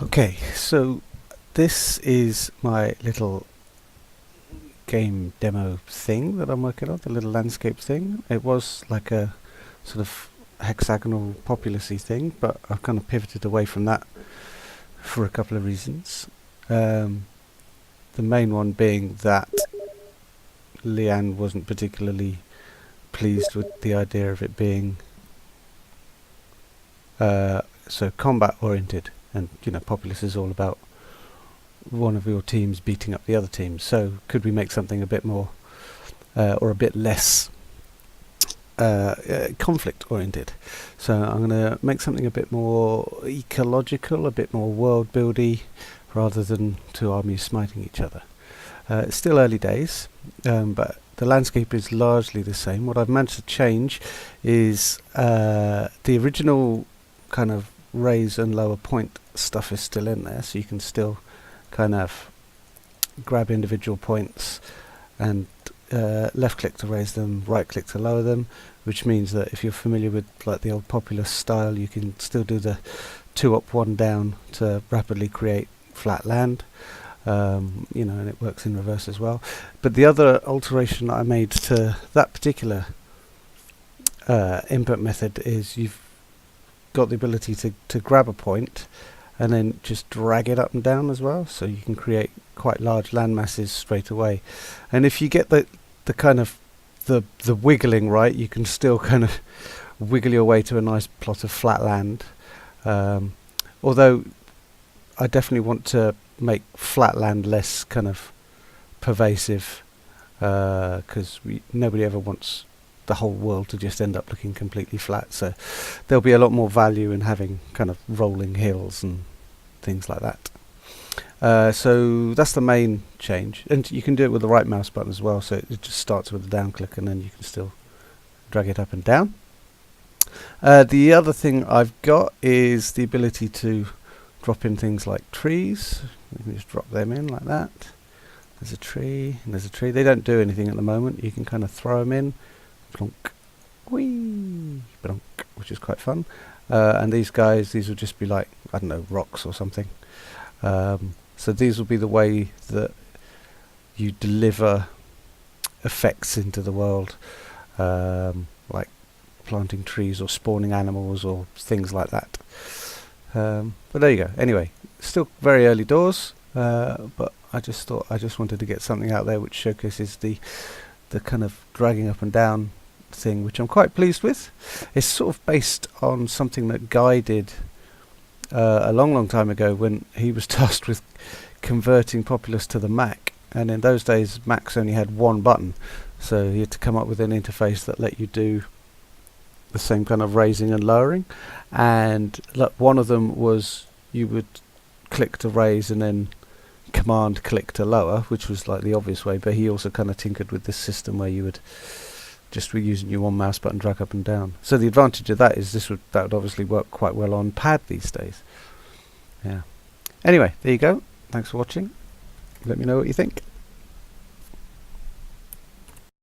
Okay, so this is my little game demo thing that I'm working on, the little landscape thing. It was like a sort of hexagonal populace-y thing, but I've kind of pivoted away from that for a couple of reasons. The main one being that Leanne wasn't particularly pleased with the idea of it being so combat oriented, and populace is all about one of your teams beating up the other team. So could we make something a bit more or a bit less conflict oriented? So I'm going to make something a bit more ecological, a bit more world buildy, rather than two armies smiting each other. It's still early days, but the landscape is largely the same. What I've managed to change is the original kind of raise and lower point stuff is still in there, so you can still kind of grab individual points and left click to raise them, right click to lower them, which means that if you're familiar with like the old populous style, you can still do the 2 up 1 down to rapidly create flat land, and it works in reverse as well. But the other alteration that I made to that particular input method is you've got the ability to grab a point and then just drag it up and down as well, so you can create quite large land masses straight away. And if you get the kind of the wiggling right, you can still kind of wiggle your way to a nice plot of flat land, although I definitely want to make flat land less kind of pervasive, because nobody ever wants the whole world to just end up looking completely flat. So there'll be a lot more value in having kind of rolling hills and things like that. So that's the main change, and you can do it with the right mouse button as well, so it just starts with a down click and then you can still drag it up and down. The other thing I've got is the ability to drop in things like trees. You can just drop them in like that. There's a tree and there's a tree. They don't do anything at the moment. You can kind of throw them in, blonk, whee, blonk, which is quite fun. And these guys, these will just be like, I don't know, rocks or something. So these will be the way that you deliver effects into the world, like planting trees or spawning animals or things like that. But there you go. Anyway, still very early doors, but I just thought I just wanted to get something out there which showcases the kind of dragging up and down thing, which I'm quite pleased with. It's sort of based on something that Guy did a long time ago when he was tasked with converting Populous to the Mac, and in those days Macs only had one button, so he had to come up with an interface that let you do the same kind of raising and lowering. And one of them was you would click to raise and then command click to lower, which was like the obvious way, but he also kind of tinkered with this system where you would just using your one mouse button drag up and down. So the advantage of that is that would obviously work quite well on pad these days. Yeah. Anyway, there you go. Thanks for watching. Let me know what you think.